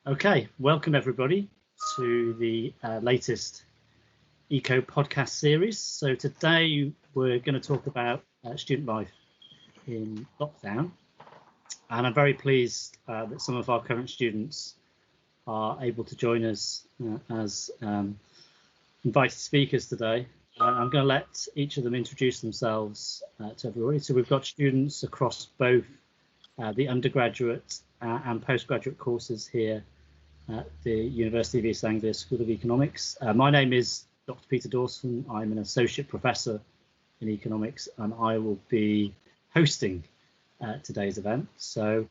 Okay, welcome everybody to the latest Eco podcast series. So today we're going to talk about student life in lockdown, and I'm very pleased that some of our current students are able to join us as invited speakers today. I'm going to let each of them introduce themselves to everybody. So we've got students across both the undergraduate and postgraduate courses here at the University of East Anglia School of Economics. My name is Dr. Peter Dawson. I'm an associate professor in economics, and I will be hosting today's event. So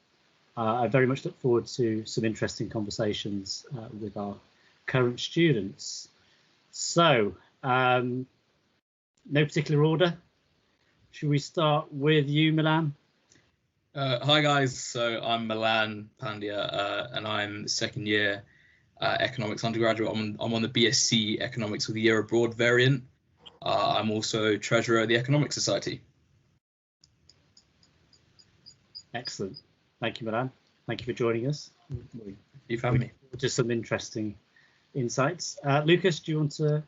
I very much look forward to some interesting conversations with our current students. So no particular order. Should we start with you, Milan? Hi guys, so I'm Milan Pandya and I'm second year economics undergraduate. I'm on the BSc Economics with a Year Abroad variant. I'm also treasurer of the Economic Society. Excellent. Thank you, Milan. Thank you for joining us. You found me. Just some interesting insights. Lucas, do you want to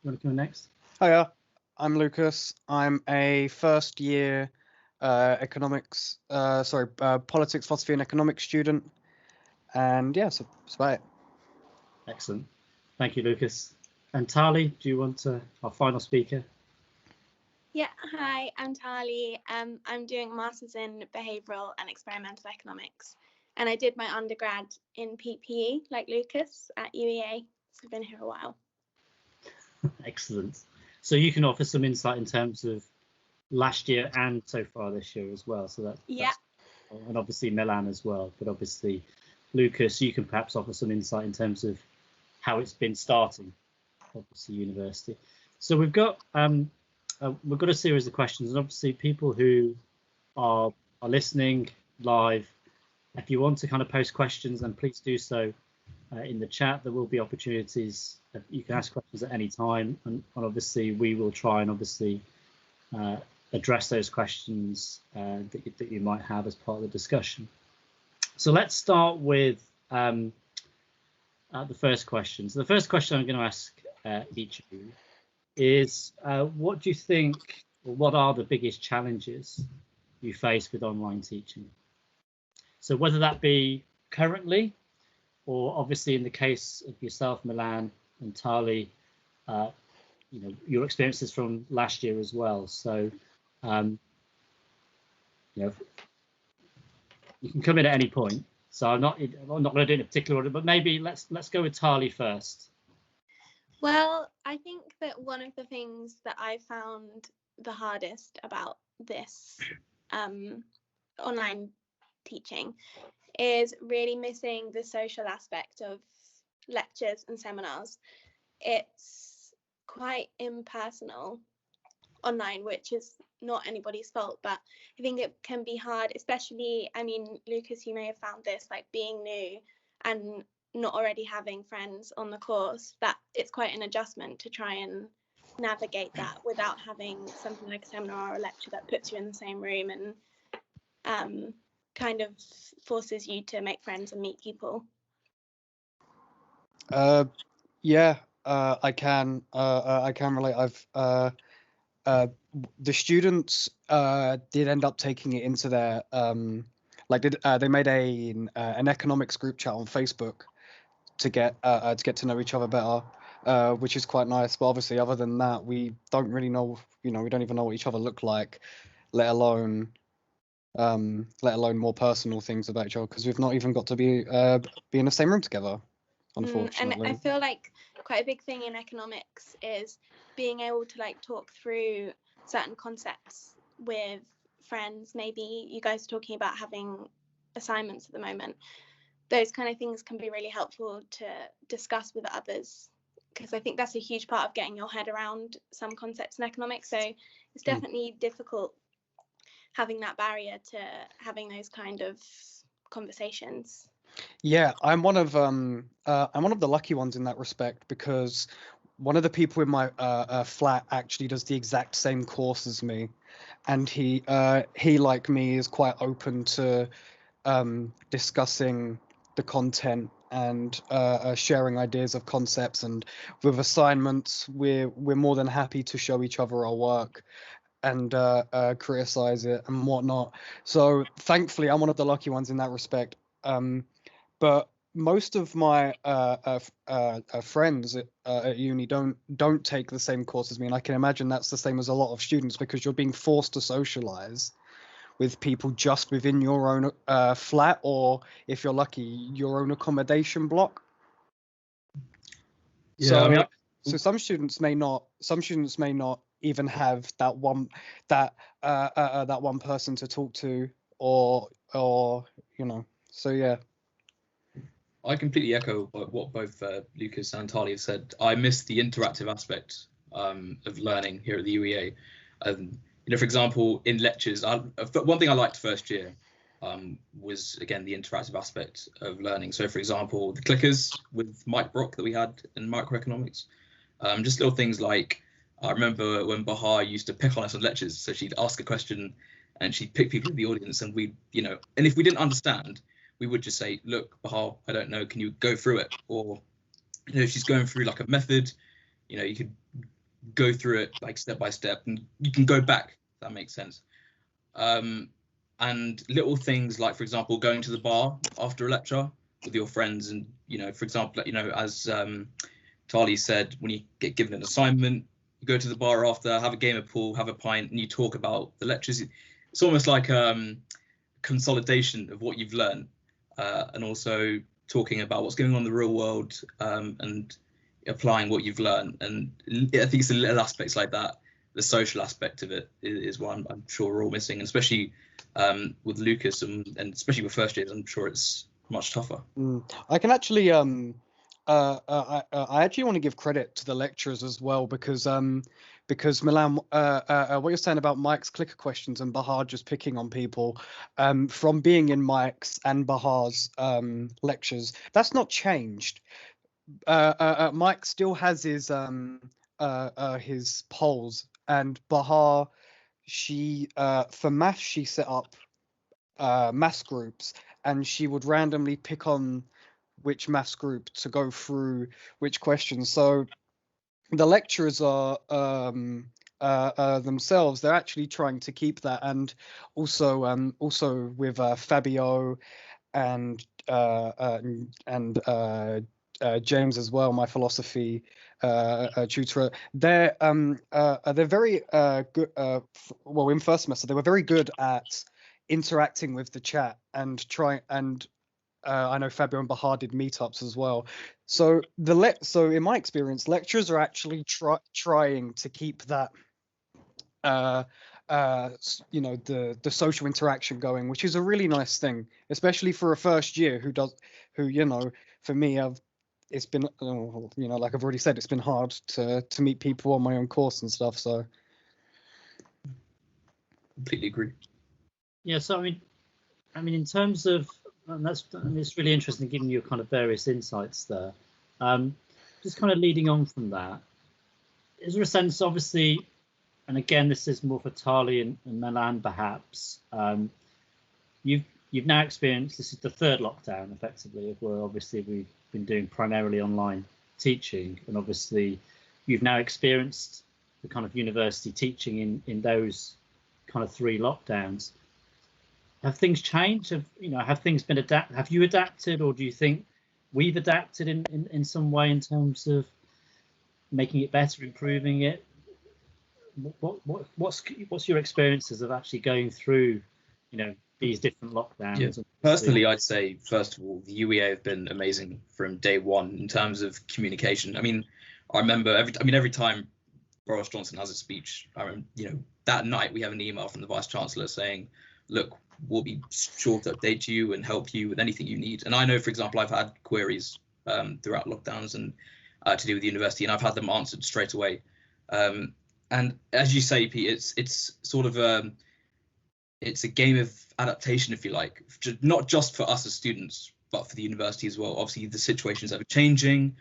come in next? Hiya, I'm Lucas. I'm a first year politics, philosophy and economics student. And yeah, so that's about it. Excellent. Thank you, Lucas. And Tali, do you want our final speaker? Yeah, hi, I'm Tali. I'm doing a master's in behavioural and experimental economics. And I did my undergrad in PPE, like Lucas, at UEA. So I've been here a while. Excellent. So you can offer some insight in terms of last year and so far this year as well. So that's and obviously Milan as well. But obviously, Lucas, you can perhaps offer some insight in terms of how it's been starting, obviously university. So we've got a series of questions, and obviously people who are listening live, if you want to kind of post questions, then please do so in the chat. There will be opportunities. You can ask questions at any time, and obviously we will try and obviously address those questions that you might have as part of the discussion. So let's start with the first question. So the first question I'm going to ask each of you is, what do you think, or what are the biggest challenges you face with online teaching? So whether that be currently, or obviously in the case of yourself, Milan, and Tali, your experiences from last year as well. So you can come in at any point. So I'm not going to do it in a particular order, but maybe let's go with Tali first. Well, I think that one of the things that I found the hardest about this online teaching is really missing the social aspect of lectures and seminars. It's quite impersonal online, which is not anybody's fault, but I think it can be hard, especially, I mean, Lucas, you may have found this, like being new and not already having friends on the course, that it's quite an adjustment to try and navigate that without having something like a seminar or a lecture that puts you in the same room and kind of forces you to make friends and meet people. I can relate. The students did end up taking it into their they made an economics group chat on Facebook to get to know each other better, which is quite nice. But obviously, other than that, we don't really know. We don't even know what each other look like, let alone more personal things about each other, because we've not even got to be in the same room together, unfortunately. And I feel like quite a big thing in economics is being able to talk through certain concepts with friends. Maybe you guys are talking about having assignments at the moment. Those kind of things can be really helpful to discuss with others, because I think that's a huge part of getting your head around some concepts in economics. So it's definitely difficult having that barrier to having those kind of conversations. Yeah, I'm one of the lucky ones in that respect, because one of the people in my flat actually does the exact same course as me, and he like me is quite open to discussing the content and sharing ideas of concepts. And with assignments, we're more than happy to show each other our work and criticize it and whatnot. So thankfully, I'm one of the lucky ones in that respect. But most of my friends at uni don't take the same course as me, and I can imagine that's the same as a lot of students, because you're being forced to socialize with people just within your own flat, or if you're lucky, your own accommodation block. Yeah, So, I mean, so some students may not even have that one person to talk to, or you know. So yeah. I completely echo what both Lucas and Tali have said. I miss the interactive aspect of learning here at the UEA. You know, for example, in lectures, one thing I liked first year was, again, the interactive aspect of learning. So, for example, the clickers with Mike Brock that we had in microeconomics, just little things like, I remember when Bahar used to pick on us in lectures. So she'd ask a question and she'd pick people in the audience, and we, you know, and if we didn't understand, we would just say, look, Bahar, I don't know, can you go through it? Or, you know, if she's going through like a method, you know, you could go through it like step by step, and you can go back, if that makes sense. And little things like, for example, going to the bar after a lecture with your friends, and, you know, for example, you know, as Tali said, when you get given an assignment, you go to the bar after, have a game of pool, have a pint, and you talk about the lectures. It's almost like consolidation of what you've learned, and also talking about what's going on in the real world, and applying what you've learned. And I think it's the little aspects like that, the social aspect of it is what I'm sure we're all missing, and especially with Lucas and especially with first years, I'm sure it's much tougher. I can actually I actually want to give credit to the lecturers as well, because Milan, what you're saying about Mike's clicker questions and Bahar just picking on people, from being in Mike's and Bahar's lectures, that's not changed. Mike still has his polls, and Bahar, she for maths, she set up maths groups, and she would randomly pick on which maths group to go through which questions. So the lecturers are themselves, they're actually trying to keep that. And also with Fabio and James as well, my philosophy tutor, they're very good. Well, in first semester, they were very good at interacting with the chat and I know Fabio and Bahar did meetups as well. So so in my experience, lecturers are actually trying to keep that you know, the social interaction going, which is a really nice thing, especially for a first year who you know, for me, it's been, you know, like I've already said, it's been hard to meet people on my own course and stuff. So completely agree. Yeah, so I mean in terms of, and it's really interesting giving you kind of various insights there. Just kind of leading on from that, is there a sense, obviously, and again, this is more for Tali and Milan perhaps, you've now experienced, this is the third lockdown effectively, where obviously we've been doing primarily online teaching, and obviously you've now experienced the kind of university teaching in those kind of three lockdowns. Have things changed? Have things been adapted? Have you adapted, or do you think we've adapted in some way in terms of making it better, improving it? What's your experiences of actually going through, you know, these different lockdowns? Yeah. Personally, I'd say first of all, the UEA have been amazing from day one in terms of communication. I mean, I remember every time Boris Johnson has a speech, I remember, you know, that night we have an email from the Vice Chancellor saying, look, we'll be sure to update you and help you with anything you need. And I know, for example, I've had queries throughout lockdowns and to do with the university, and I've had them answered straight away. And as you say, Pete, it's sort of it's a game of adaptation, if you like, not just for us as students, but for the university as well. Obviously, the situation is ever changing,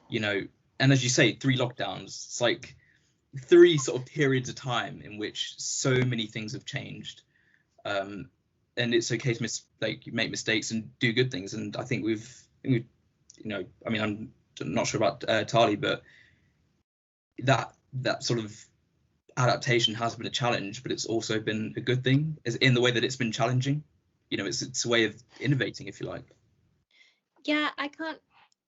you know, and as you say, 3 lockdowns, it's like 3 sort of periods of time in which so many things have changed. And it's okay to make mistakes and do good things. And I think we've I mean, I'm not sure about Tali, but that sort of adaptation has been a challenge, but it's also been a good thing, as in the way that it's been challenging. It's a way of innovating, if you like. Yeah,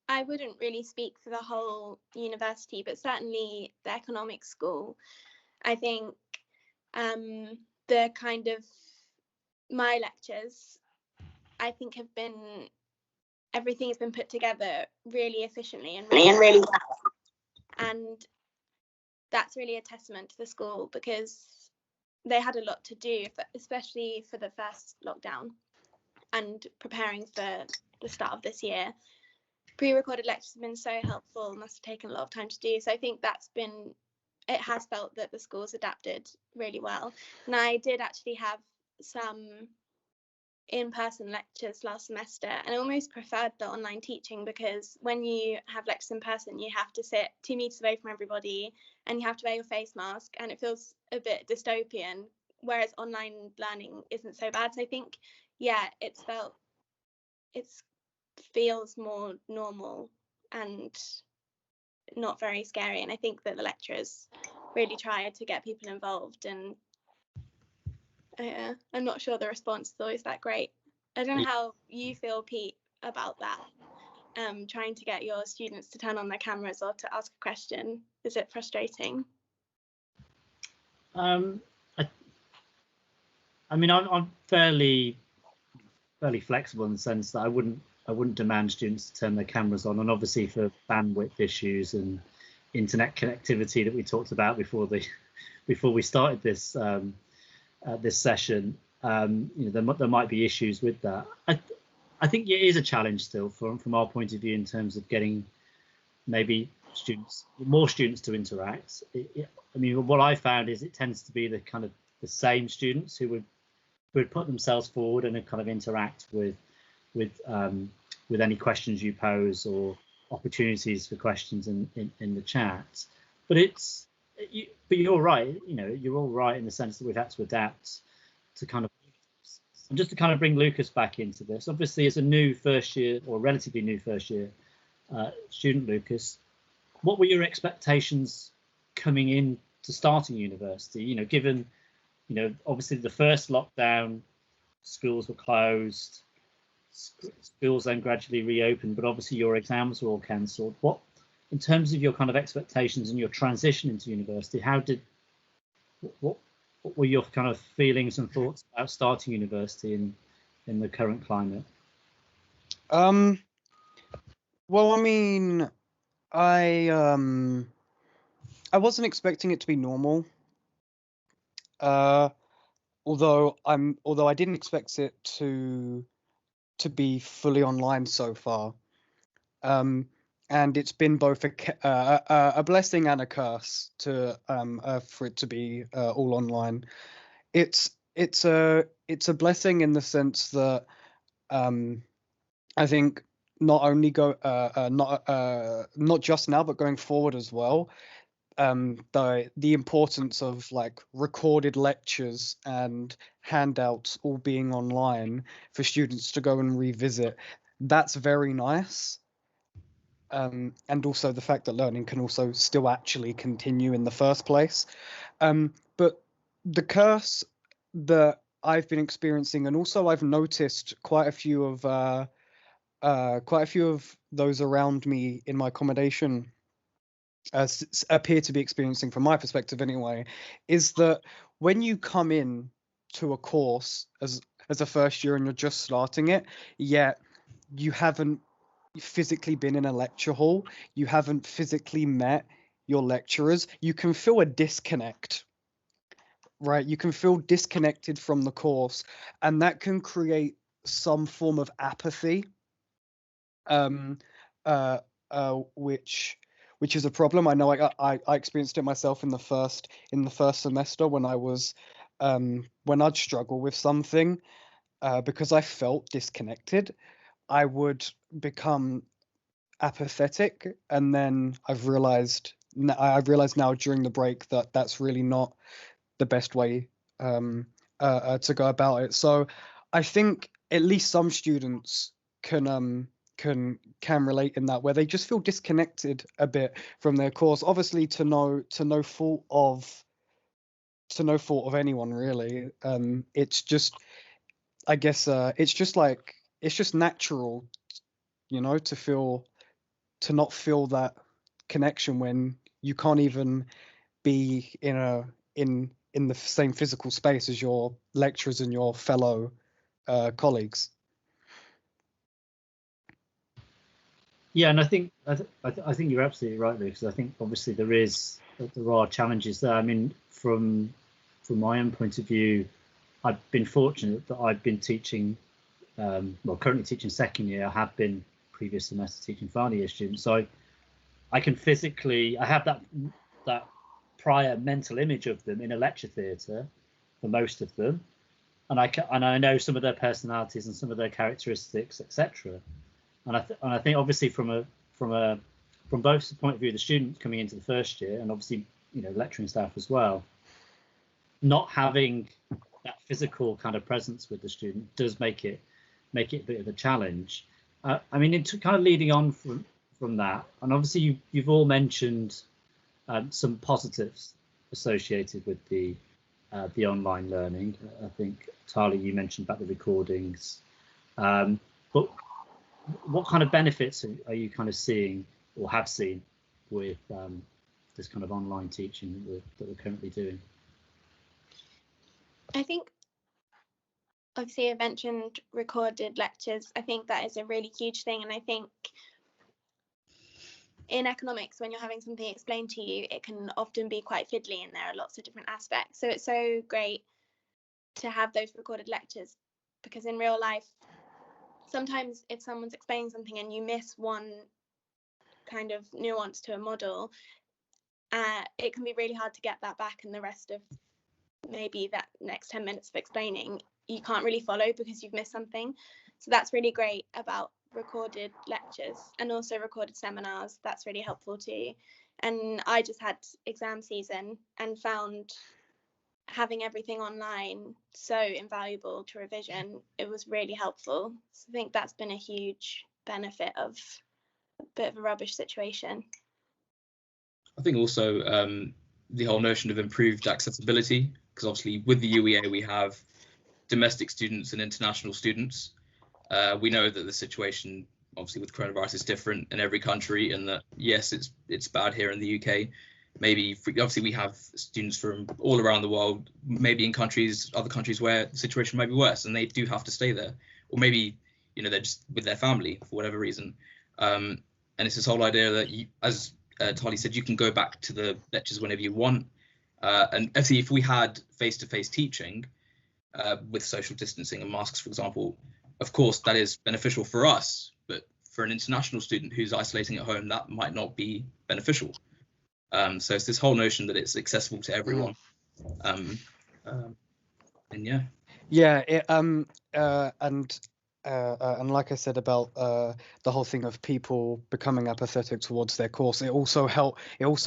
I wouldn't really speak for the whole university, but certainly the economics school. I think the kind of my lectures, I think everything has been put together really efficiently and really well. And that's really a testament to the school, because they had a lot to do, especially for the first lockdown and preparing for the start of this year. Pre-recorded lectures have been so helpful, must have taken a lot of time to do. So I think it has felt that the school's adapted really well. And I did actually have some in-person lectures last semester, and I almost preferred the online teaching, because when you have lectures in person, you have to sit 2 meters away from everybody and you have to wear your face mask, and it feels a bit dystopian, whereas online learning isn't so bad. So I think, yeah, it feels more normal and not very scary, and I think that the lecturers really tried to get people involved, and I'm not sure the response is always that great. I don't know how you feel, Pete, about that. Trying to get your students to turn on their cameras or to ask a question. Is it frustrating? I mean, I'm fairly flexible in the sense that I wouldn't demand students to turn their cameras on, and obviously for bandwidth issues and internet connectivity that we talked about before we started this this session, there might be issues with that. I think it is a challenge still from our point of view in terms of getting maybe more students to interact. I mean, what I found is it tends to be the kind of the same students who would put themselves forward and kind of interact with any questions you pose or opportunities for questions in the chat. But you're right. You're all right in the sense that we've had to adapt to kind of. And just to kind of bring Lucas back into this, obviously as a new first year or relatively new first year student, Lucas, what were your expectations coming in to starting university? Given, obviously the first lockdown, schools were closed, schools then gradually reopened, but obviously your exams were all cancelled. What, in terms of your kind of expectations and your transition into university, what were your kind of feelings and thoughts about starting university in the current climate? Well, I mean, I wasn't expecting it to be normal. Although I didn't expect it to be fully online so far. And it's been both a blessing and a curse for it to be all online. It's a blessing in the sense that I think not only not just now, but going forward as well. The importance of like recorded lectures and handouts all being online for students to go and revisit, that's very nice. And also the fact that learning can also still actually continue in the first place. But the curse that I've been experiencing, and also I've noticed quite a few of those around me in my accommodation appear to be experiencing, from my perspective anyway, is that when you come in to a course as a first year and you're just starting it, yet you haven't physically been in a lecture hall, you haven't physically met your lecturers, you can feel a disconnect, right? You can feel disconnected from the course, and that can create some form of apathy, which is a problem. I know I experienced it myself in the first semester when I'd struggle with something, because I felt disconnected. I would become apathetic, and then I've realized now during the break that that's really not the best way to go about it. So I think at least some students can can relate in that, where they just feel disconnected a bit from their course, obviously to no fault of anyone really. It's just, I guess, it's just natural, you know, to not feel that connection when you can't even be in the same physical space as your lecturers and your fellow colleagues. Yeah, and I think you're absolutely right, Lucas. I think obviously there are challenges there. I mean, from my own point of view, I've been fortunate that I've been teaching, currently teaching second year. I have been previous semester teaching final year students, so I can physically, I have that prior mental image of them in a lecture theatre for most of them, and I know some of their personalities and some of their characteristics, etc. And I think obviously from both the point of view of the students coming into the first year, and obviously, you know, lecturing staff as well, not having that physical kind of presence with the student does make it a bit of a challenge. I mean, into kind of leading on from that, and obviously you've all mentioned some positives associated with the online learning. I think Tali, you mentioned about the recordings, but what kind of benefits are you kind of seeing or have seen with this kind of online teaching that we're currently doing? I think, obviously, I mentioned recorded lectures. I think that is a really huge thing, and I think in economics, when you're having something explained to you, it can often be quite fiddly, and there are lots of different aspects. So it's so great to have those recorded lectures, because in real life, sometimes if someone's explaining something and you miss one kind of nuance to a model, it can be really hard to get that back, and the rest of maybe that next 10 minutes of explaining you can't really follow because you've missed something. So that's really great about recorded lectures, and also recorded seminars. That's really helpful too. And I just had exam season and found having everything online so invaluable to revision. It was really helpful. So I think that's been a huge benefit of a bit of a rubbish situation. I think also the whole notion of improved accessibility, because obviously with the UEA we have domestic students and international students. We know that the situation obviously with coronavirus is different in every country, and that yes, it's bad here in the UK. Maybe obviously we have students from all around the world, maybe in other countries where the situation might be worse and they do have to stay there, or maybe, you know, they're just with their family for whatever reason. And it's this whole idea that you, as Tali said, you can go back to the lectures whenever you want. And actually, if we had face-to-face teaching with social distancing and masks, for example, of course that is beneficial for us, but for an international student who's isolating at home, that might not be beneficial. So it's this whole notion that it's accessible to everyone. And yeah. And like I said about the whole thing of people becoming apathetic towards their course, it also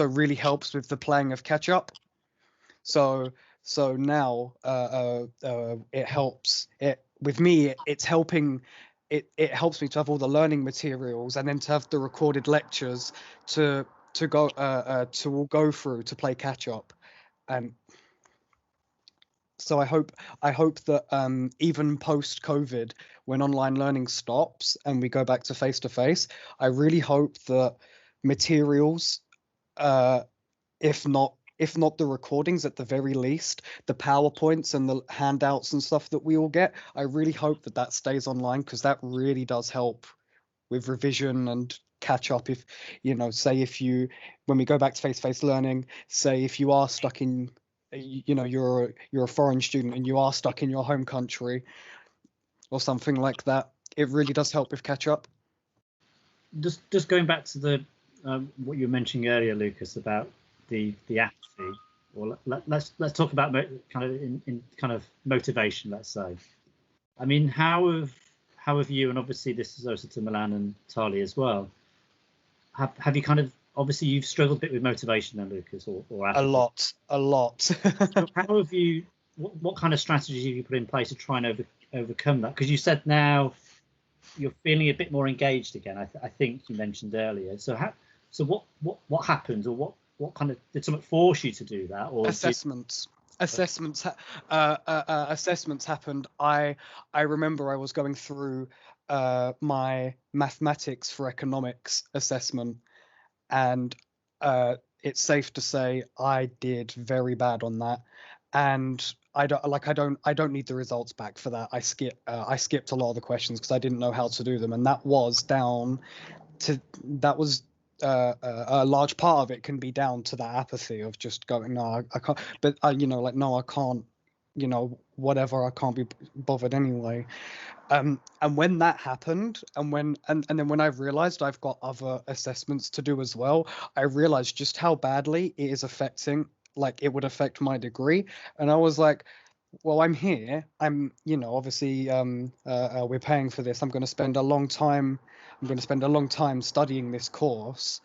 really helps with the playing of catch up. So now it helps. With me, it's helping. It helps me to have all the learning materials, and then to have the recorded lectures to go through to play catch up. And so I hope that even post COVID, when online learning stops and we go back to face to face, I really hope that materials, if not the recordings, at the very least, the PowerPoints and the handouts and stuff that we all get, I really hope that stays online, because that really does help with revision and catch up. If, you know, say when we go back to face-to-face learning, say if you are stuck in, you know, you're a foreign student and you are stuck in your home country or something like that, it really does help with catch up. Just going back to the what you were mentioning earlier, Lucas, about the apathy, or let's talk about kind of in kind of motivation, let's say. I mean, how have you, and obviously this is also to Milan and Tali as well, have you kind of, obviously you've struggled a bit with motivation then, Lucas, or apathy. a lot. So how have you, what kind of strategies have you put in place to try and overcome that? Because you said now you're feeling a bit more engaged again. I think you mentioned earlier. So what happened, or what kind of, did something force you to do that, or assessments? Assessments happened. I remember I was going through my mathematics for economics assessment, and it's safe to say I did very bad on that, and I don't need the results back for that. I skipped a lot of the questions because I didn't know how to do them, and that was a large part of it can be down to that apathy of just going, no, I can't, but no, I can't, whatever, I can't be bothered anyway. And when that happened, and then when I realized I've got other assessments to do as well, I realized just how badly it is affecting, like it would affect my degree. And I was like, well, I'm here, I'm, obviously we're paying for this, I'm going to spend a long time studying this course.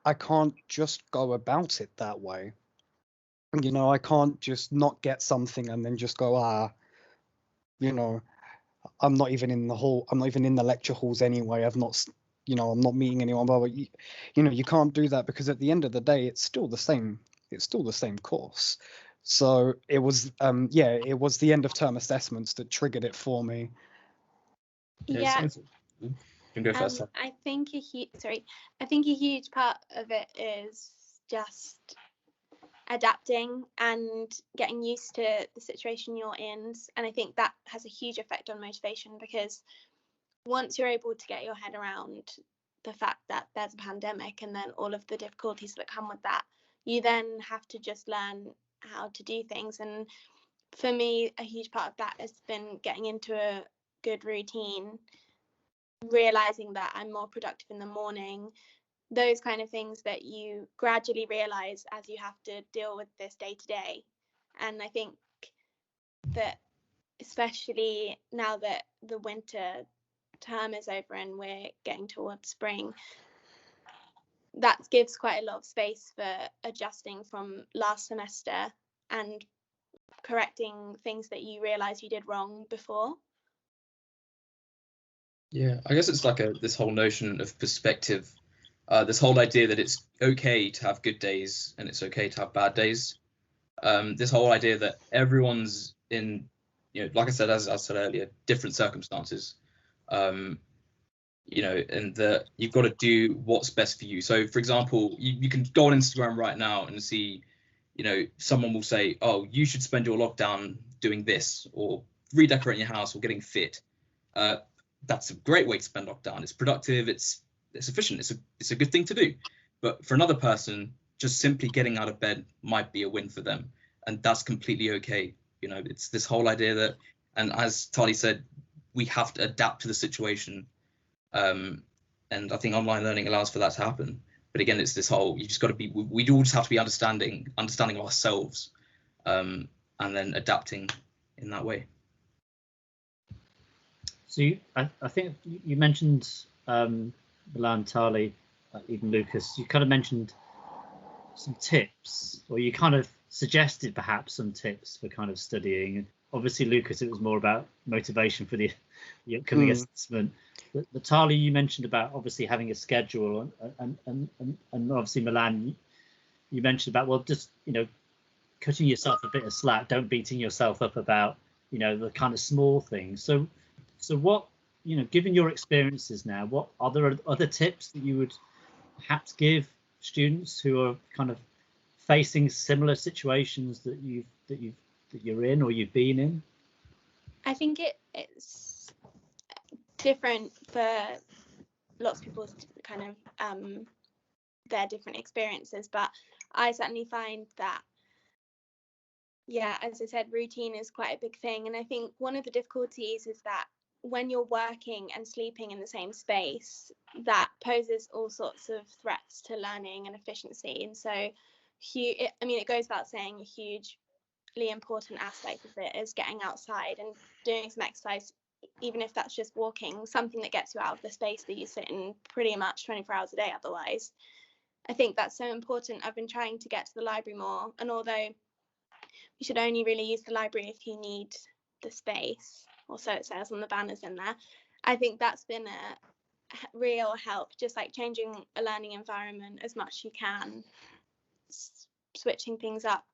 I can't just go about it that way. I can't just not get something and then just go, I'm not even in the hall, I'm not even in the lecture halls anyway, I'm not meeting anyone, but you can't do that, because at the end of the day it's still the same course. So it was it was the end of term assessments that triggered it for me. Yeah. You can go first. I think a huge part of it is just adapting and getting used to the situation you're in, and I think that has a huge effect on motivation, because once you're able to get your head around the fact that there's a pandemic and then all of the difficulties that come with that, you then have to just learn how to do things. And for me, a huge part of that has been getting into a good routine, realizing that I'm more productive in the morning, those kind of things that you gradually realize as you have to deal with this day to day. And I think that especially now that the winter term is over and we're getting towards spring, that gives quite a lot of space for adjusting from last semester and correcting things that you realize you did wrong before. Yeah, I guess it's like this whole notion of perspective, this whole idea that it's okay to have good days and it's okay to have bad days. This whole idea that everyone's in, like I said, as I said earlier, different circumstances, and that you've got to do what's best for you. So, for example, you can go on Instagram right now and see, someone will say, oh, you should spend your lockdown doing this, or redecorating your house, or getting fit. That's a great way to spend lockdown. It's productive, it's efficient, it's a good thing to do. But for another person, just simply getting out of bed might be a win for them, and that's completely okay. It's this whole idea that, and as Tali said, we have to adapt to the situation, and I think online learning allows for that to happen. But again, it's this whole, you just got to be, we all just have to be understanding ourselves, and then adapting in that way. So I think you mentioned Milan, Tali, even Lucas. You kind of mentioned some tips, or you kind of suggested perhaps some tips for kind of studying. And obviously, Lucas, it was more about motivation for the upcoming assessment. But Tali, you mentioned about obviously having a schedule, and obviously Milan, you mentioned about, well, just cutting yourself a bit of slack, don't beating yourself up about the kind of small things. So what, given your experiences now, what are there other tips that you would perhaps give students who are kind of facing similar situations that you're in or you've been in? I think it's different for lots of people's kind of their different experiences, but I certainly find that, as I said, routine is quite a big thing. And I think one of the difficulties is that when you're working and sleeping in the same space, that poses all sorts of threats to learning and efficiency. And so it goes without saying, a hugely important aspect of it is getting outside and doing some exercise, even if that's just walking, something that gets you out of the space that you sit in pretty much 24 hours a day otherwise. I think that's so important. I've been trying to get to the library more, and although you should only really use the library if you need the space, or so it says on the banners in there, I think that's been a real help, just like changing a learning environment as much as you can, switching things up,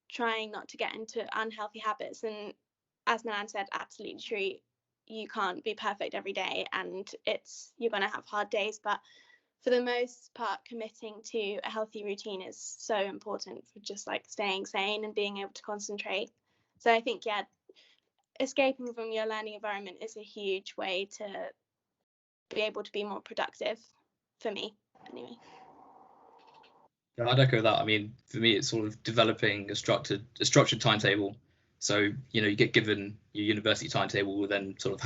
trying not to get into unhealthy habits. And as Milan said, absolutely true, you can't be perfect every day, and you're going to have hard days, but for the most part, committing to a healthy routine is so important for just like staying sane and being able to concentrate. So I think, yeah, escaping from your learning environment is a huge way to be able to be more productive, for me anyway. Yeah, I'd echo that. I mean, for me, it's sort of developing a structured timetable. So, you know, you get given your university timetable, then sort of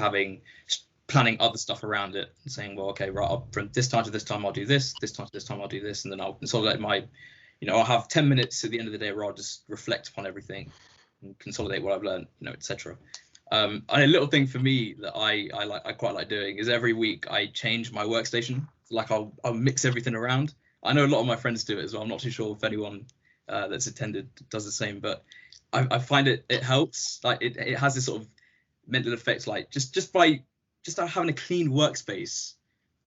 planning other stuff around it and saying, well, okay, right, from this time to this time, I'll do this time to this time, I'll do this. And then I'll consolidate I'll have 10 minutes at the end of the day where I'll just reflect upon everything and consolidate what I've learned, etc. And a little thing for me that I quite like doing is every week I change my workstation. Like I'll mix everything around. I know a lot of my friends do it as well. I'm not too sure if anyone that's attended does the same, but I find it helps. Like it has this sort of mental effect, like just by having a clean workspace,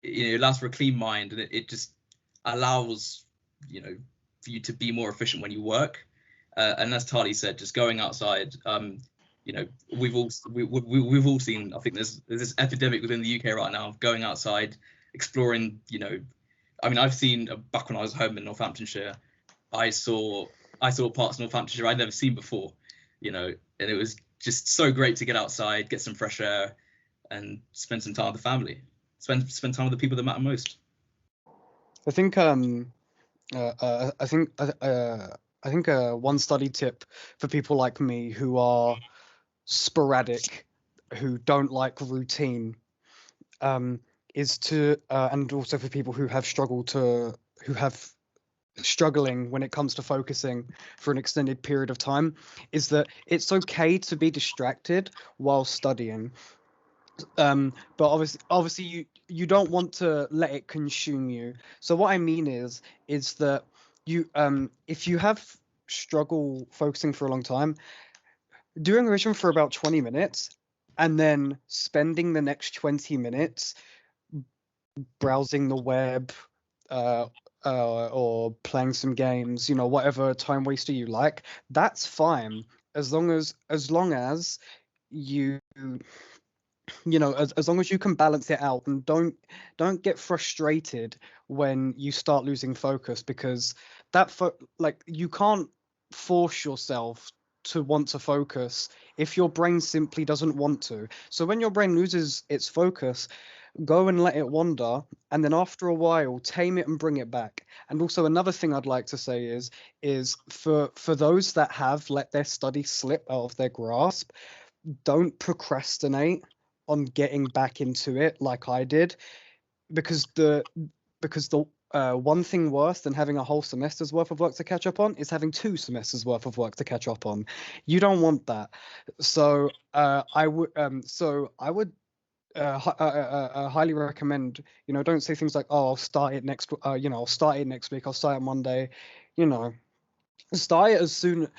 it allows for a clean mind, and it just allows for you to be more efficient when you work. And as Tali said, just going outside. We've all seen. I think there's this epidemic within the UK right now of going outside, exploring. I mean, I've seen back when I was home in Northamptonshire, I saw parts of Northamptonshire I'd never seen before, and it was just so great to get outside, get some fresh air, and spend some time with the family, spend time with the people that matter most. I think one study tip for people like me who are sporadic, who don't like routine, is to and also for people who have struggling when it comes to focusing for an extended period of time, is that it's okay to be distracted while studying, but obviously you don't want to let it consume you. So what I mean is that you if you have struggle focusing for a long time, doing revision for about 20 minutes and then spending the next 20 minutes browsing the web or playing some games, whatever time waster you like, that's fine, as long as you as long as you can balance it out, and don't get frustrated when you start losing focus, because you can't force yourself to want to focus if your brain simply doesn't want to. So when your brain loses its focus, go and let it wander, and then after a while tame it and bring it back. And also another thing I'd like to say is for those that have let their study slip out of their grasp, don't procrastinate on getting back into it like I did, because the one thing worse than having a whole semester's worth of work to catch up on is having 2 semesters worth of work to catch up on. You don't want that. So I would highly recommend, don't say things like, oh, I'll start it next week, I'll start it Monday. Start it as soon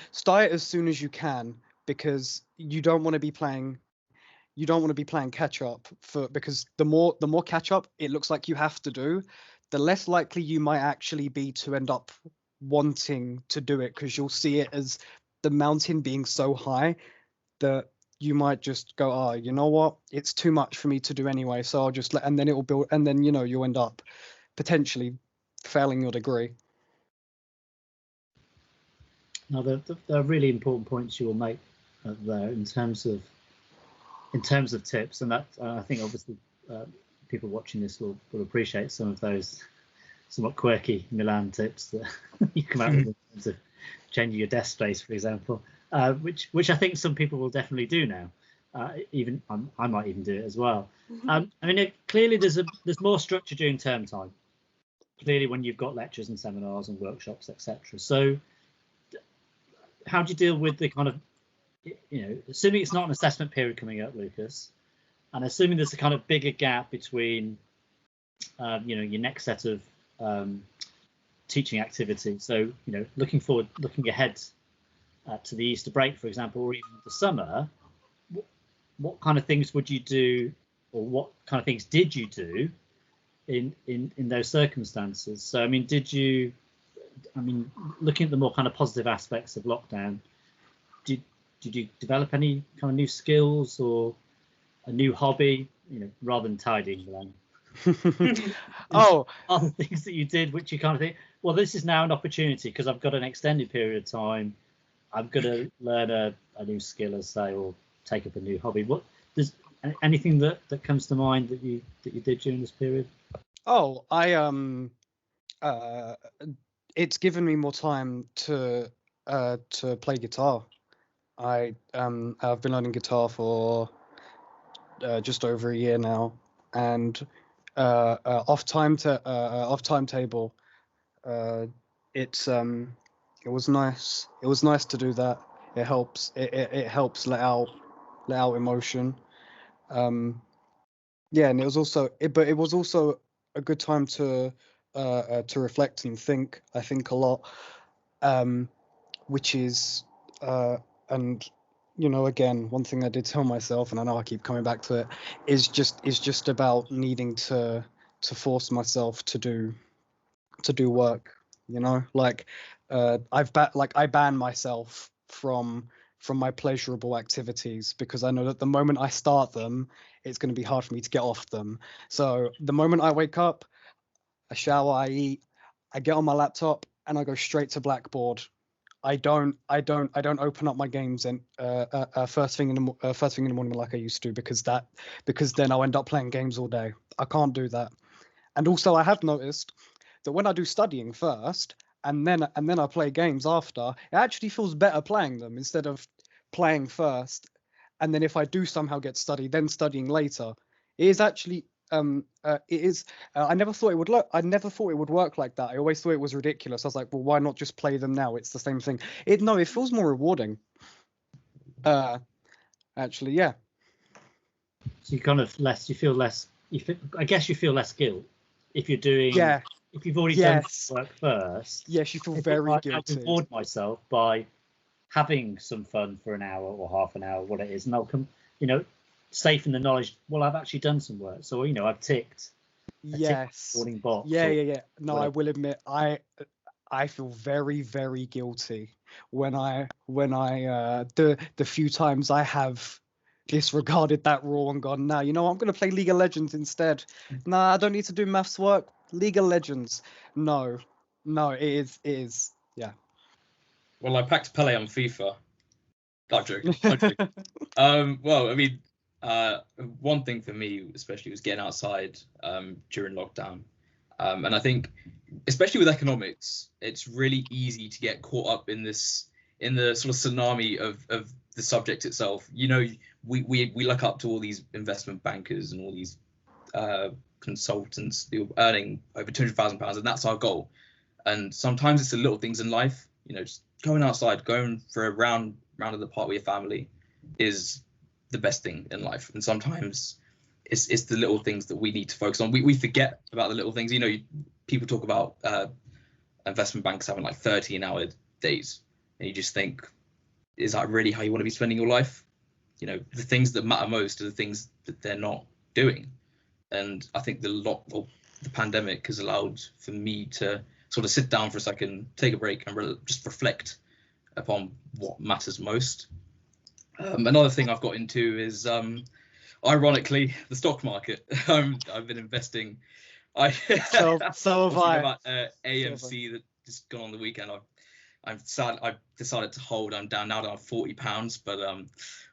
as you can, because you don't want to be playing catch up, because the more catch up it looks like you have to do, the less likely you might actually be to end up wanting to do it, because you'll see it as the mountain being so high that you might just go, oh, you know what, it's too much for me to do anyway, so I'll just and then it will build, and then you'll end up potentially failing your degree. Now, there are really important points you will make there in terms of tips, and that I think obviously people watching this will appreciate some of those somewhat quirky Milan tips that you come out with in terms of changing your desk space, for example, which I think some people will definitely do now. Even I might even do it as well. I mean, clearly there's more structure during term time. Clearly, when you've got lectures and seminars and workshops, etc. So, how do you deal with the kind of, assuming it's not an assessment period coming up, Lucas, and assuming there's a kind of bigger gap between, your next set of teaching activity. So, looking ahead to the Easter break, for example, or even the summer, what kind of things would you do or what kind of things did you do in those circumstances? So, I mean, looking at the more kind of positive aspects of lockdown, did you develop any kind of new skills or a new hobby, rather than tidying, Milan? Oh, other things that you did which you kind of think, well, this is now an opportunity because I've got an extended period of time, I'm going to learn a new skill, as say, or take up a new hobby. What does anything that comes to mind that you did during this period? Oh, it's given me more time to play guitar. I've been learning guitar for just over a year now, and off timetable, it was nice. It was nice to do that. It helps. It helps let out emotion. Yeah, and it was also a good time to reflect and think. I think a lot, which is and again, one thing I did tell myself, and I know I keep coming back to it, is just about needing to force myself to do work. Like I ban myself from my pleasurable activities, because I know that the moment I start them, it's going to be hard for me to get off them. So the moment I wake up, I shower, I eat, I get on my laptop, and I go straight to Blackboard. I don't open up my games and first thing in the morning like I used to, because then I'll end up playing games all day. I can't do that. And also, I have noticed that when I do studying first and then I play games after, it actually feels better playing them instead of playing first, and then if I do somehow get studied, then studying later. It is actually it is. I never thought it would work like that. I always thought it was ridiculous. I was like, well, why not just play them now? It's the same thing. It feels more rewarding. Actually, yeah. So you kind of I guess you feel less guilt if you're doing. Yeah. If you've already done work first. Yes, you feel very guilty. I reward myself by having some fun for an hour or half an hour, what it is, and I'll come, safe in the knowledge, well, I've actually done some work. So, I've ticked. Yes. Morning box. Yeah. No, whatever. I will admit, I feel very, very guilty when I the few times I have disregarded that rule and gone, no, I'm going to play League of Legends instead. No, I don't need to do maths work. League of Legends. No, it is. Yeah. Well, I packed Pele on FIFA. I'm joking. Well, I mean, one thing for me especially was getting outside during lockdown. And I think, especially with economics, it's really easy to get caught up in the sort of tsunami of the subject itself. We look up to all these investment bankers and all these consultants who are earning over £200,000, and that's our goal. And sometimes it's the little things in life, just going outside, going for a round of the park with your family is the best thing in life. And sometimes it's the little things that we need to focus on. We forget about the little things. People talk about investment banks having like 13-hour days, and you just think, is that really how you want to be spending your life? The things that matter most are the things that they're not doing. And I think the pandemic has allowed for me to sort of sit down for a second, take a break, and just reflect upon what matters most. Another thing I've got into is, ironically, the stock market. I've been investing. So have I. About AMC that just gone on the weekend. I've decided to hold. I'm down £40, but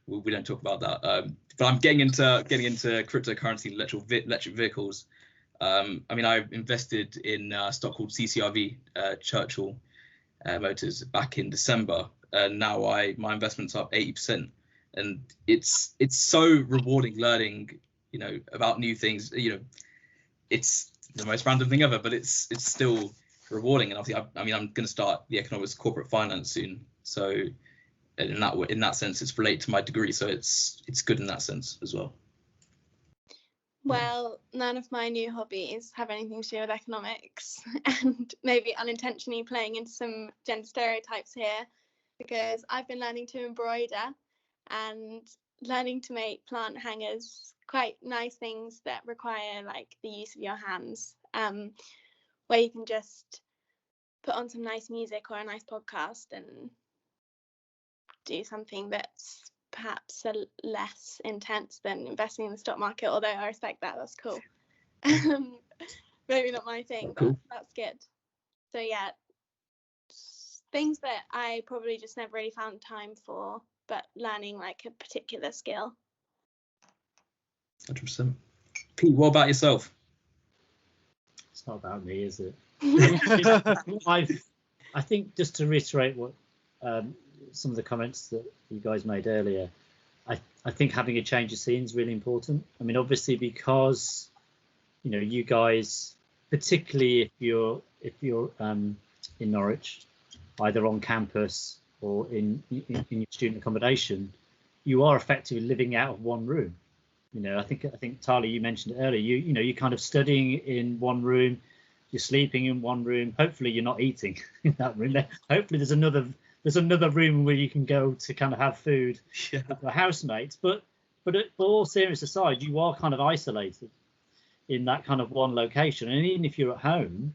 we don't talk about that. But I'm getting into cryptocurrency, electric vehicles. I've invested in a stock called CCRV, Churchill Motors, back in December, and now my investment's up 80%, and it's so rewarding learning, about new things. It's the most random thing ever, but it's still rewarding. And obviously, I'm going to start the economics corporate finance soon, so in that sense, it's related to my degree, so it's good in that sense as well. Well, none of my new hobbies have anything to do with economics, and maybe unintentionally playing into some gender stereotypes here, because I've been learning to embroider, and learning to make plant hangers, quite nice things that require like the use of your hands, where you can just put on some nice music or a nice podcast and do something that's perhaps less intense than investing in the stock market, although I respect that, that's cool. Maybe not my thing, but cool. That's good. So yeah, things that I probably just never really found time for, but learning like a particular skill. 100%. Pete, what about yourself? It's not about me, is it? I think just to reiterate what some of the comments that you guys made earlier, I think having a change of scene is really important. I mean, obviously, because you guys, particularly if you're in Norwich, either on campus or in your student accommodation, you are effectively living out of one room. I think Tali, you mentioned it earlier. You're kind of studying in one room, you're sleeping in one room. Hopefully, you're not eating in that room. Hopefully, there's another room where you can go to kind of have food with your housemates. But all serious aside, you are kind of isolated in that kind of one location. And even if you're at home,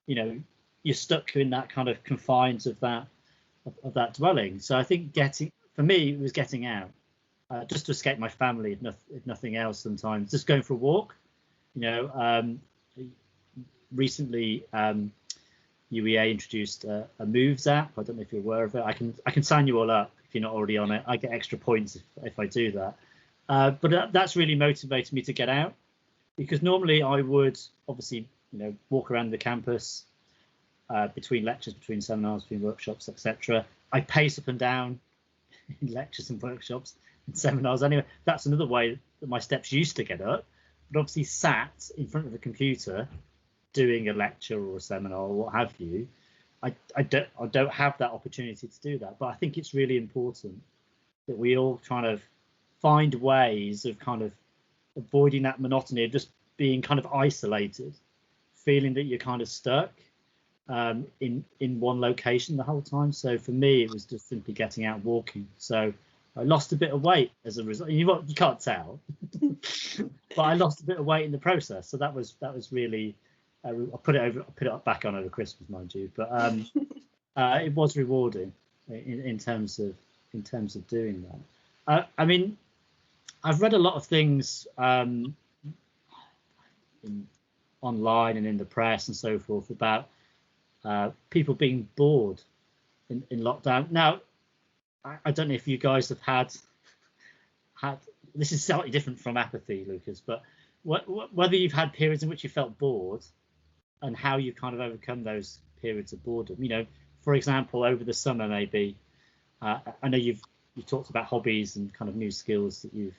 you're stuck in that kind of confines of that dwelling. So I think for me, it was getting out. Just to escape my family, if nothing else. Sometimes just going for a walk. Recently UEA introduced a Moves app. I don't know if you're aware of it. I can sign you all up if you're not already on it. I get extra points if I do that. But that's really motivated me to get out, because normally I would obviously walk around the campus between lectures, between seminars, between workshops, etc. I pace up and down in lectures and workshops and seminars. Anyway, that's another way that my steps used to get up. But obviously, sat in front of a computer doing a lecture or a seminar or what have you, I don't have that opportunity to do that. But I think it's really important that we all kind of find ways of kind of avoiding that monotony of just being kind of isolated, feeling that you're kind of stuck in one location the whole time. So for me, it was just simply getting out walking. So I lost a bit of weight as a result. You can't tell, but I lost a bit of weight in the process. So that was really. I put it back on over Christmas, mind you. But it was rewarding in terms of doing that. I mean, I've read a lot of things online and in the press and so forth about people being bored in lockdown. Now, I don't know if you guys have had this is slightly different from apathy, Lucas, but whether you've had periods in which you felt bored and how you kind of overcome those periods of boredom. For example, over the summer, maybe I know you talked about hobbies and kind of new skills that you've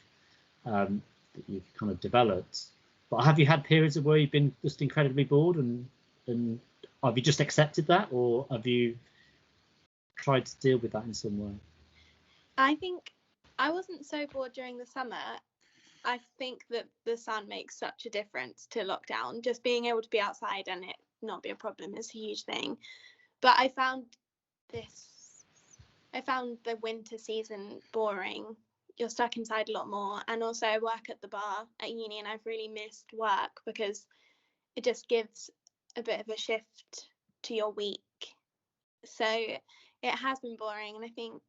kind of developed, but have you had periods where you've been just incredibly bored, and have you just accepted that, or have you tried to deal with that in some way? I think I wasn't so bored during the summer. I think that the sun makes such a difference to lockdown. Just being able to be outside and it not be a problem is a huge thing. But I found the winter season boring. You're stuck inside a lot more. And also I work at the bar at uni, and I've really missed work because it just gives a bit of a shift to your week. So it has been boring, and I think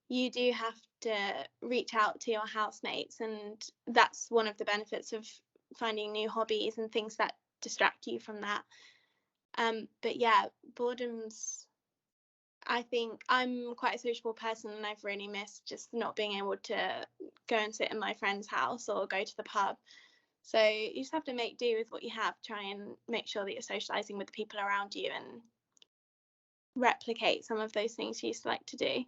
you do have to reach out to your housemates, and that's one of the benefits of finding new hobbies and things that distract you from that. But yeah, boredom's, I think I'm quite a sociable person, and I've really missed just not being able to go and sit in my friend's house or go to the pub. So you just have to make do with what you have, try and make sure that you're socializing with the people around you and replicate some of those things you used to like to do.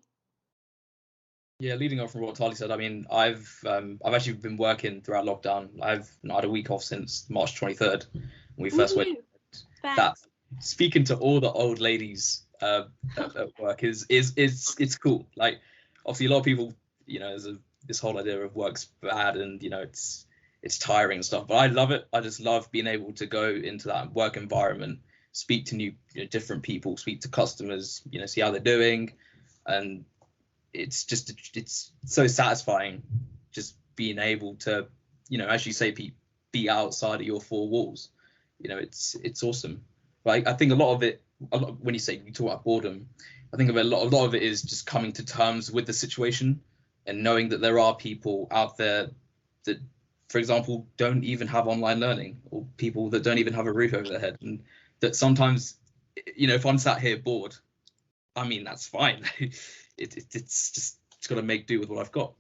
Yeah, leading off from what Tali said, I mean, I've actually been working throughout lockdown. I've not had a week off since March 23rd when we first went. That speaking to all the old ladies at work is it's cool. Like, obviously a lot of people, there's this whole idea of work's bad and it's tiring and stuff, but I love it. I just love being able to go into that work environment, speak to new different people, speak to customers, see how they're doing, and it's so satisfying just being able to, as you say, be outside of your four walls. It's awesome. Like, I think a lot of it, when you talk about boredom, I think a lot of it is just coming to terms with the situation and knowing that there are people out there that, for example, don't even have online learning, or people that don't even have a roof over their head, and that sometimes, if I'm sat here bored, I mean, that's fine. It's got to make do with what I've got.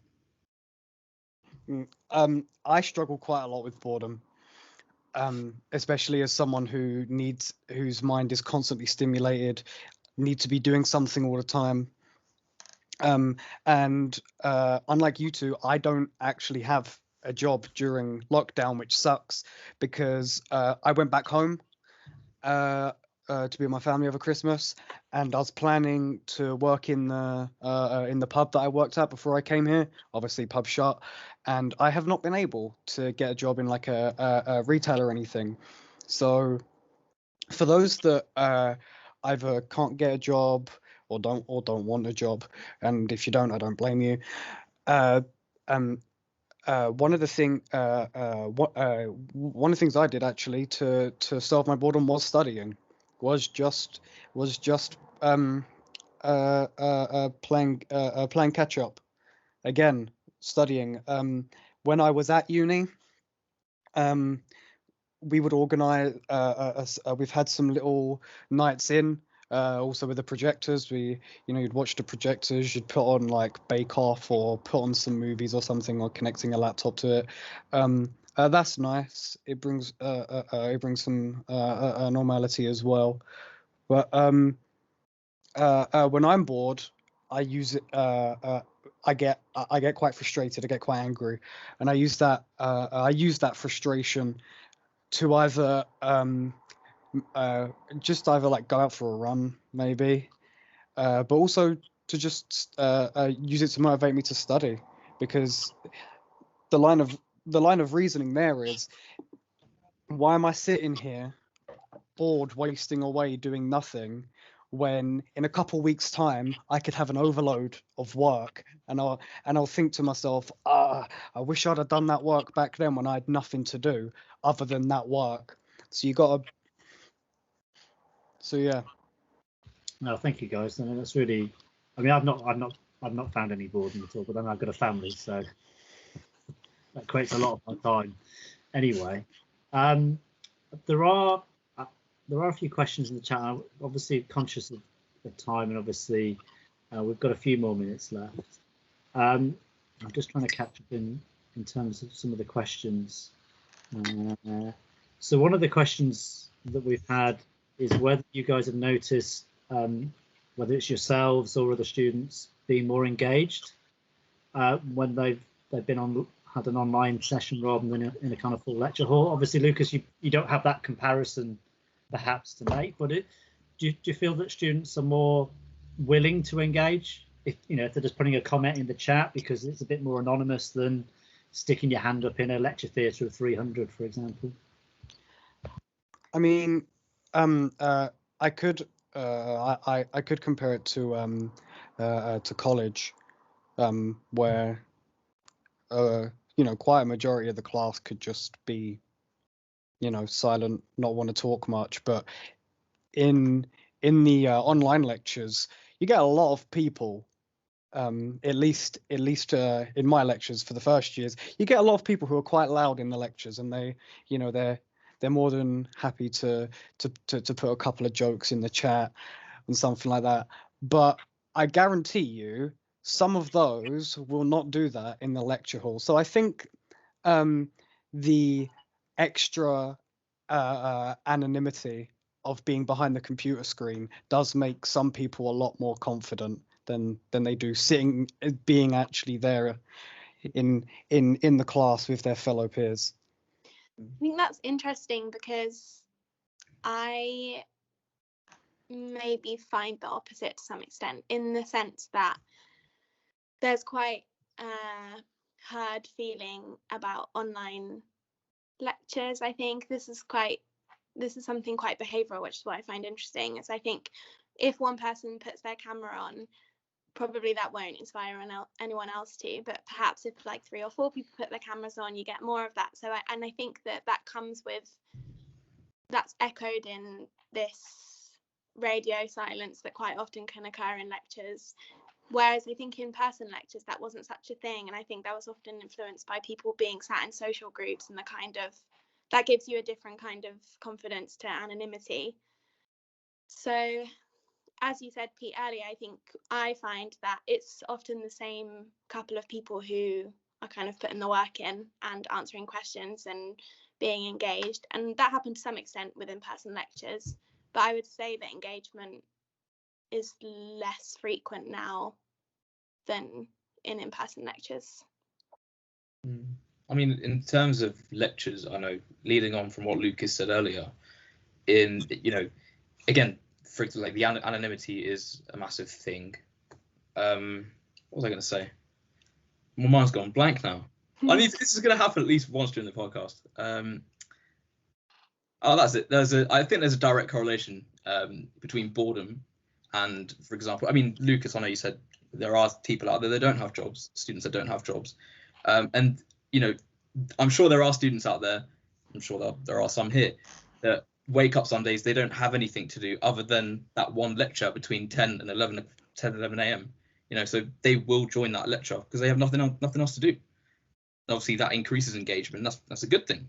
I struggle quite a lot with boredom, especially as someone whose mind is constantly stimulated, need to be doing something all the time. And unlike you two, I don't actually have a job during lockdown, which sucks, because I went back home to be with my family over Christmas, and I was planning to work in the pub that I worked at before I came here. Obviously, pub shut, and I have not been able to get a job in like a retail or anything. So, for those that either can't get a job or don't want a job, and if you don't, I don't blame you. One of the things I did actually to solve my boredom was studying, was just playing catch up, again studying. When I was at uni, we would organize. We've had some little nights in. Also with the projectors, you'd watch the projectors, you'd put on like Bake Off or put on some movies or something, or connecting a laptop to it. That's nice. It brings some normality as well. But when I'm bored, I use it. I get quite frustrated. I get quite angry, and I use that frustration to either just either like go out for a run, maybe, but also to just use it to motivate me to study, because the line of reasoning there is, why am I sitting here bored, wasting away doing nothing, when in a couple weeks time I could have an overload of work, and I'll think to myself, I wish I'd have done that work back then when I had nothing to do other than that work. So yeah. No, thank you guys. I mean, that's really. I mean, I've not found any boredom at all, but then I've got a family, so that creates a lot of my time. Anyway, there are a few questions in the chat. I'm obviously conscious of time, and obviously we've got a few more minutes left. I'm just trying to catch up in terms of some of the questions. So one of the questions that we've had is whether you guys have noticed, whether it's yourselves or other students, being more engaged when they've had an online session rather than in a kind of full lecture hall. Obviously, Lucas, you don't have that comparison perhaps to make, but do you feel that students are more willing to engage if they're just putting a comment in the chat, because it's a bit more anonymous than sticking your hand up in a lecture theatre of 300, for example? I mean, I could compare it to college, where quite a majority of the class could just be silent, not want to talk much. But in the online lectures, you get a lot of people. At least in my lectures for the first years, you get a lot of people who are quite loud in the lectures, and they're more than happy to put a couple of jokes in the chat and something like that. But I guarantee you, some of those will not do that in the lecture hall. So I think the extra anonymity of being behind the computer screen does make some people a lot more confident than they do being actually there in the class with their fellow peers. I think that's interesting, because I maybe find the opposite to some extent, in the sense that there's quite a herd feeling about online lectures. I think this is something quite behavioral, which is what I find interesting. Is I think if one person puts their camera on, probably that won't inspire anyone else to, but perhaps if like 3 or 4 people put their cameras on, you get more of that. So I think that comes with, that's echoed in this radio silence that quite often can occur in lectures, whereas I think in person lectures that wasn't such a thing, and I think that was often influenced by people being sat in social groups, and the kind of, that gives you a different kind of confidence to anonymity. So as you said, Pete, earlier, I think I find that it's often the same couple of people who are kind of putting the work in and answering questions and being engaged. And that happened to some extent with in-person lectures. But I would say that engagement is less frequent now than in-person lectures. I mean, in terms of lectures, I know, leading on from what Lucas said earlier, again, for example, like the anonymity is a massive thing. What was I going to say? My mind's gone blank now. This is going to happen at least once during the podcast. That's it. I think there's a direct correlation between boredom and, for example, I mean, Lucas, I know you said there are people out there that don't have jobs, students that don't have jobs, and I'm sure there are students out there. I'm sure there are some here that wake up some days, they don't have anything to do other than that one lecture between 10 and 11 a.m. So they will join that lecture because they have nothing else to do. And obviously that increases engagement. That's a good thing.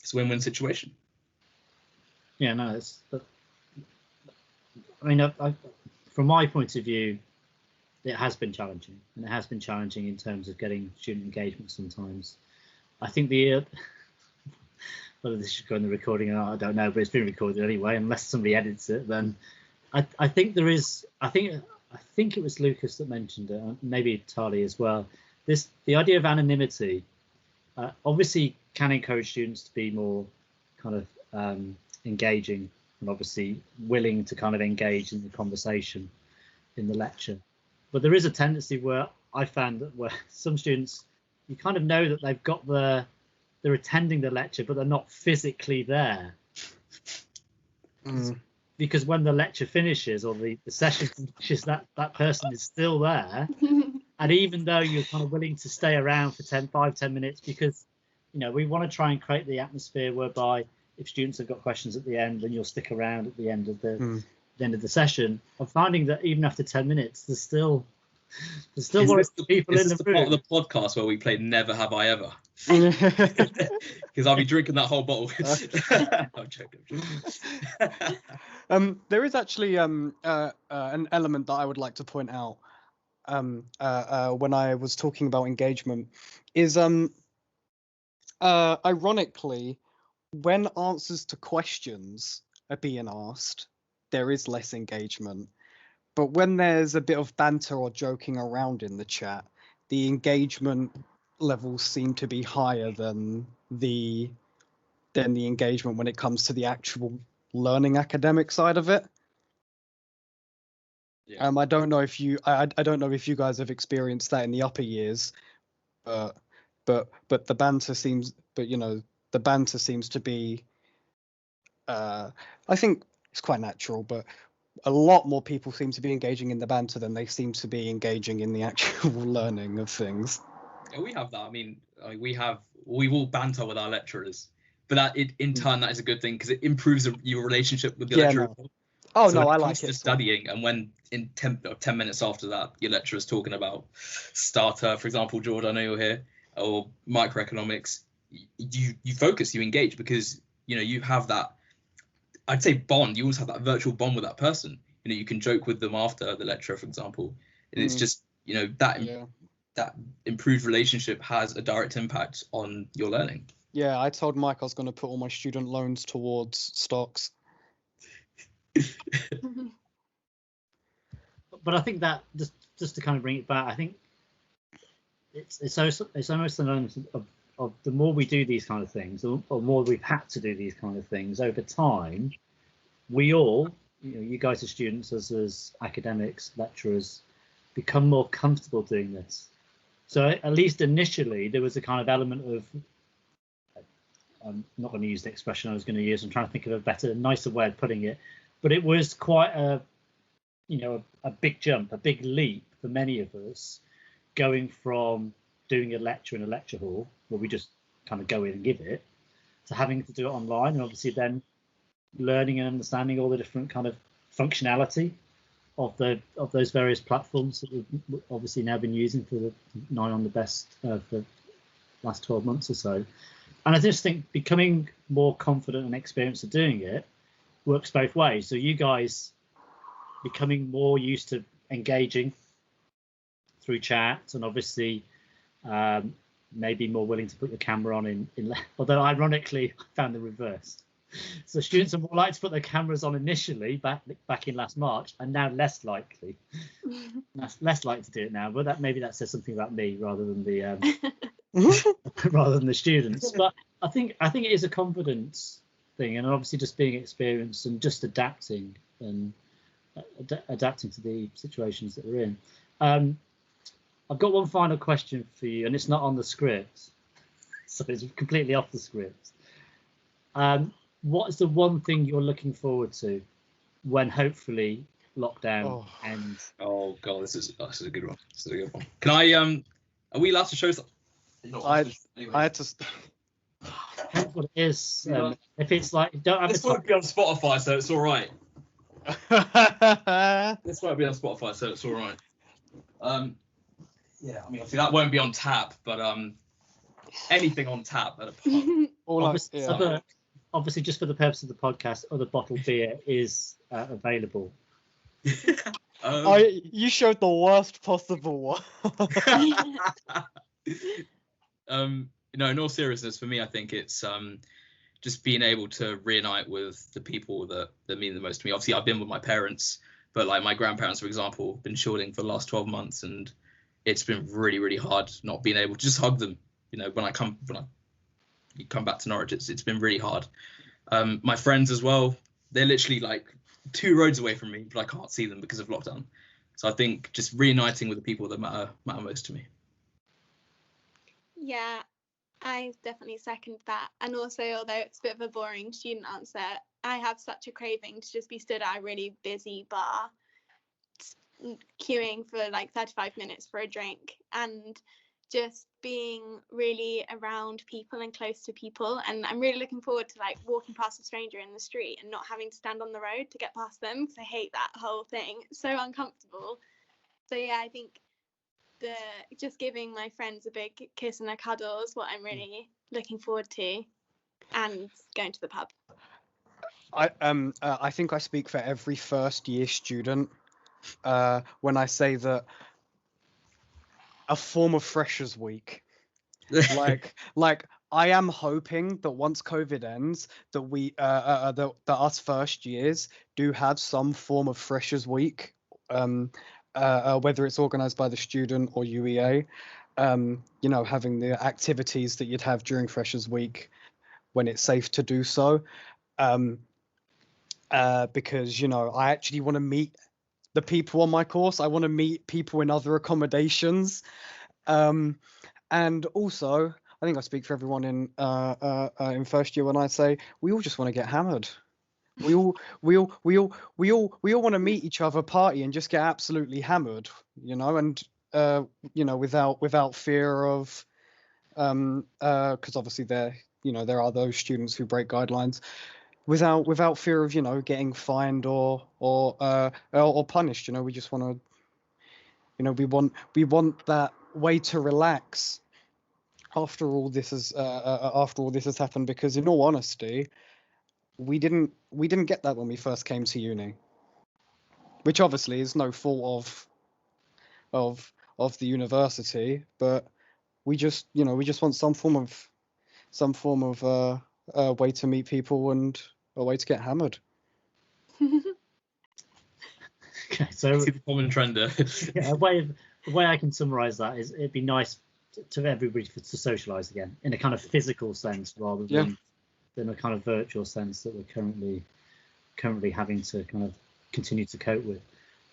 It's a win-win situation. Yeah, no, I mean, from my point of view, it has been challenging, and it has been challenging in terms of getting student engagement sometimes. I think whether this should go in the recording or not, I don't know, but it's been recorded anyway, unless somebody edits it. Then I think there is. I think it was Lucas that mentioned it, maybe Tali as well. The idea of anonymity obviously can encourage students to be more kind of engaging, and obviously willing to kind of engage in the conversation in the lecture. But there is a tendency where I found that where some students, you kind of know that they've got they're attending the lecture, but they're not physically there. Because when the lecture finishes or the session finishes, that person is still there. And even though you're kind of willing to stay around for 5-10 minutes, because we want to try and create the atmosphere whereby if students have got questions at the end, then you'll stick around at the end of the session. I'm finding that even after 10 minutes, there's still one of the people in the room. Part of the podcast where we play Never Have I Ever. Because I'll be drinking that whole bottle. I'm joking. There is actually an element that I would like to point out when I was talking about engagement is ironically, when answers to questions are being asked, there is less engagement. But when there's a bit of banter or joking around in the chat, the engagement levels seem to be higher than the engagement when it comes to the actual learning academic side of it. Yeah. I don't know if you guys have experienced that in the upper years, but the banter seems to be I think it's quite natural, but a lot more people seem to be engaging in the banter than they seem to be engaging in the actual learning of things. Yeah, we have that. I mean, we will banter with our lecturers, but in turn that is a good thing because it improves your relationship with your lecturer. No. Oh, so no, I like it. Studying, and when in 10 minutes after that, your lecturer's talking about starter, for example, George, I know you're here, or microeconomics, you focus, you engage because you have that, I'd say, bond. You always have that virtual bond with that person. You can joke with them after the lecture, for example. And it's just that improved relationship has a direct impact on your learning. Yeah, I told Mike I was going to put all my student loans towards stocks. But I think that just to kind of bring it back, I think it's almost an element of the more we do these kind of things, or more we've had to do these kind of things over time, we all, you guys as students, as academics, lecturers, become more comfortable doing this. So at least initially there was a kind of element of, I'm not going to use the expression I was going to use, I'm trying to think of a better, nicer way of putting it, but it was quite a big jump, a big leap for many of us, going from doing a lecture in a lecture hall where we just kind of go in and give it, to having to do it online, and obviously then learning and understanding all the different kind of functionality of those various platforms that we've obviously now been using for the nigh on the best for the last 12 months or so. And I just think becoming more confident and experienced at doing it works both ways. So you guys becoming more used to engaging through chat, and obviously maybe more willing to put your camera on in although ironically I found the reverse. So students are more likely to put their cameras on initially back in last March, and now less likely to do it now. But that says something about me rather than the rather than the students. But I think it is a confidence thing, and obviously just being experienced and just adapting adapting to the situations that we're in. I've got one final question for you, and it's not on the script, so it's completely off the script. What is the one thing you're looking forward to when hopefully lockdown ends? Oh god, this is a good one. This is a good one. Can I are we allowed to show something? I had to. Depends what it is. If it's like you don't have this won't be on Spotify, so it's all right. This won't be on Spotify, so it's all right. Yeah, I mean, obviously that won't be on tap, but anything on tap at a pub. Obviously, just for the purpose of the podcast, other bottled beer is available. You showed the worst possible one. No, in all seriousness, for me, I think it's just being able to reunite with the people that mean the most to me. Obviously, I've been with my parents, but like my grandparents, for example, have been shorting for the last 12 months, and it's been really, really hard not being able to just hug them. You know, when I come back to Norwich, it's been really hard. My friends as well, they're literally like 2 roads away from me, but I can't see them because of lockdown. So I think just reuniting with the people that matter most to me. Yeah, I definitely second that. And also, although it's a bit of a boring student answer, I have such a craving to just be stood at a really busy bar queuing for like 35 minutes for a drink, and just being really around people and close to people. And I'm really looking forward to like walking past a stranger in the street and not having to stand on the road to get past them, because I hate that whole thing. It's so uncomfortable. So yeah, I think just giving my friends a big kiss and a cuddle is what I'm really looking forward to, and going to the pub. I think I speak for every first year student when I say that a form of Freshers Week, like I am hoping that once COVID ends, that we that us first years do have some form of Freshers Week, whether it's organised by the student or UEA. You know, having the activities that you'd have during Freshers Week when it's safe to do so. Because, you know, I actually want to meet the people on my course. I want to meet people in other accommodations. And also, I think I speak for everyone in first year when I say we all just want to get hammered. We all want to meet each other, party, and just get absolutely hammered, you know, and you know, without fear of because obviously there are those students who break guidelines, without fear of, you know, getting fined or punished. You know, we just want to, you know, we want that way to relax after all this has happened, because in all honesty, we didn't get that when we first came to uni, which obviously is no fault of the university, but we just want some form of way to meet people and a way to get hammered. Okay, so the common trend there. Yeah, a way I can summarize that is it'd be nice to everybody to socialize again in a kind of physical sense rather than a kind of virtual sense that we're currently having to kind of continue to cope with.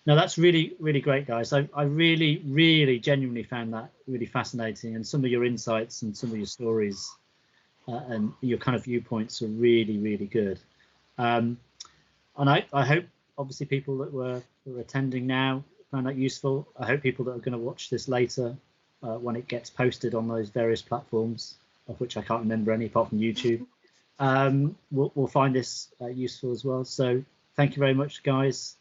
No, that's really, really great, guys. I really, really genuinely found that really fascinating, and some of your insights and some of your stories and your kind of viewpoints are really, really good. And I hope obviously people that were attending now found that useful. I hope people that are going to watch this later, when it gets posted on those various platforms, of which I can't remember any apart from YouTube, we'll find this useful as well. So thank you very much, guys.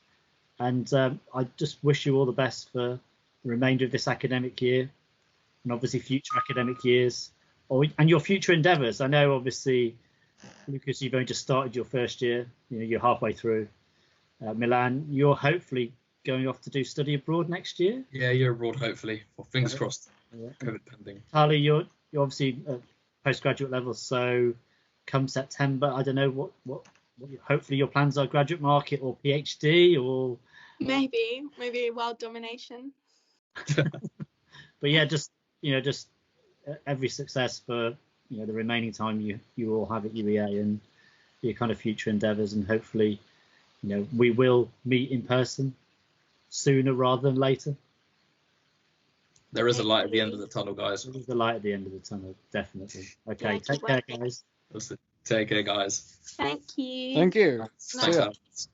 And I just wish you all the best for the remainder of this academic year, and obviously future academic years, and your future endeavours. I know, obviously, Lucas, you've only just started your first year. You're halfway through. Milan, you're hopefully going off to do study abroad next year. Yeah, year abroad, hopefully. Well, fingers crossed. Yeah. COVID pending. Harley, you're obviously at postgraduate level, so come September, I don't know what hopefully your plans are, graduate market or PhD or maybe world domination. But yeah, just every success for the remaining time you all have at UEA and your kind of future endeavors, and hopefully we will meet in person sooner rather than later. There is a light at the end of the tunnel, guys. There is a light at the end of the tunnel, definitely. Okay, take care, guys. Take care, guys. Thank you. Thank you. Thanks.